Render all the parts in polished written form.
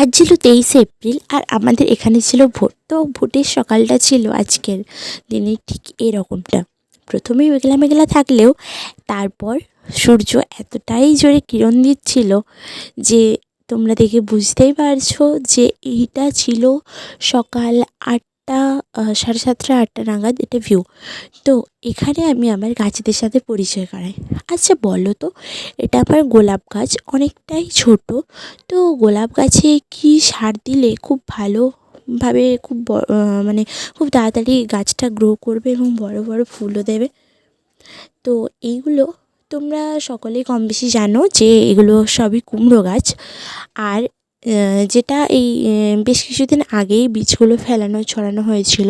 আজ ছিল 23শে এপ্রিল আর আমাদের এখানে ছিল ভোট। তো ভোটের সকালটা ছিল আজকের দিনে ঠিক এরকমটা। প্রথমেই মেঘলা মেঘলা থাকলেও তারপর সূর্য এতটাই জোরে কিরণ দিচ্ছিল যে তোমরা দেখে বুঝতেই পারছো যে এইটা ছিল সকাল 8টা, 7:30 8টা নাগাদ এটা ভিউ। তো এখানে আমি আমার গাছেদের সাথে পরিচয় করাই। আচ্ছা বলো তো, এটা আমার গোলাপ গাছ, অনেকটাই ছোট। তো গোলাপ গাছে কি সার দিলে খুব ভালোভাবে মানে খুব তাড়াতাড়ি গাছটা গ্রো করবে এবং বড় বড় ফুলও দেবে? তো এইগুলো তোমরা সকলেই কম বেশি জানো যে এগুলো সবই কুমড়ো গাছ। আর যেটা এই বেশ কিছুদিন আগেই বীজগুলো ছড়ানো হয়েছিল।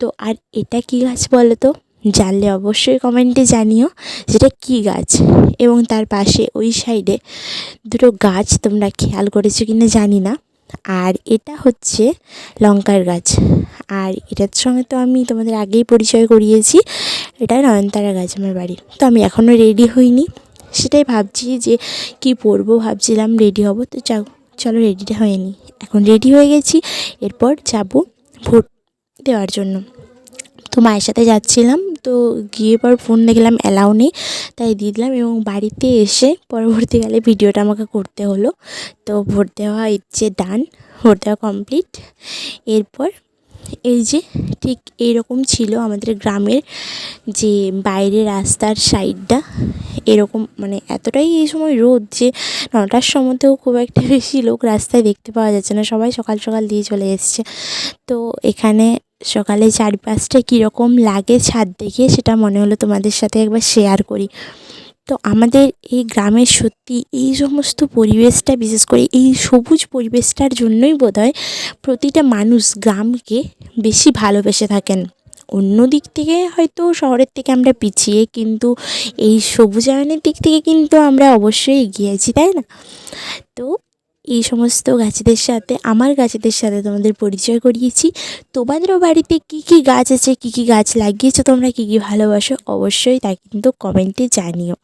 তো আর এটা কী গাছ বলো তো? জানলে অবশ্যই কমেন্টে জানিও যেটা কী গাছ। এবং তার পাশে ওই সাইডে দুটো গাছ তোমরা খেয়াল করেছো কিনা জানি না। আর এটা হচ্ছে লঙ্কার গাছ। আর এটার সঙ্গে তো আমি তোমাদের আগেই পরিচয় করিয়েছি, এটা নয়নতারা গাছ আমার বাড়ি। তো আমি এখনও রেডি হইনি, সেটাই ভাবছি যে কী পরবো, ভাবছিলাম রেডি হব। তো চলো রেডিটা হয়ে নিই। এখন রেডি হয়ে গেছি, এরপর যাব ভোট দেওয়ার জন্য। তো মায়ের সাথে যাচ্ছিলাম, তো গিয়ে পর ফোন দেখলাম অ্যালাউ নেই, তাই দিয়ে দিলাম। এবং বাড়িতে এসে পরবর্তীকালে ভিডিওটা আমাকে করতে হলো। তো ভোট দেওয়া ইচ্ছে ডান, ভোট দেওয়া কমপ্লিট। এরপর এই যে ঠিক এইরকম ছিল আমাদের গ্রামের যে বাইরের রাস্তার সাইডটা, এরকম মানে এতটাই এই সময় রোদ যে 9টার সময়তেও খুব একটা বেশি লোক রাস্তায় দেখতে পাওয়া যাচ্ছে না, সবাই সকাল সকাল দিয়ে চলে এসছে। তো এখানে সকালে চারপাশটা কীরকম লাগে ছাদ দেখে সেটা মনে হলো তোমাদের সাথে একবার শেয়ার করি। তো আমাদের এই গ্রামের সত্যি এই সমস্ত পরিবেশটা, বিশেষ করে এই সবুজ পরিবেশটার জন্যই বোধহয় প্রতিটা মানুষ গ্রামকে বেশি ভালোবেসে থাকেন। অন্য দিক থেকে হয়তো শহরের থেকে আমরা পিছিয়ে, কিন্তু এই সবুজায়নের দিক থেকে কিন্তু আমরা অবশ্যই এগিয়ে আছি, তাই না? তো এই সমস্ত গাছেদের সাথে, আমার গাছেদের সাথে তোমাদের পরিচয় করিয়েছি। তোমাদেরও বাড়িতে কী কী গাছ আছে, কী কী গাছ লাগিয়েছো তোমরা, কী কী ভালোবাসো, অবশ্যই তা কিন্তু কমেন্টে জানিও।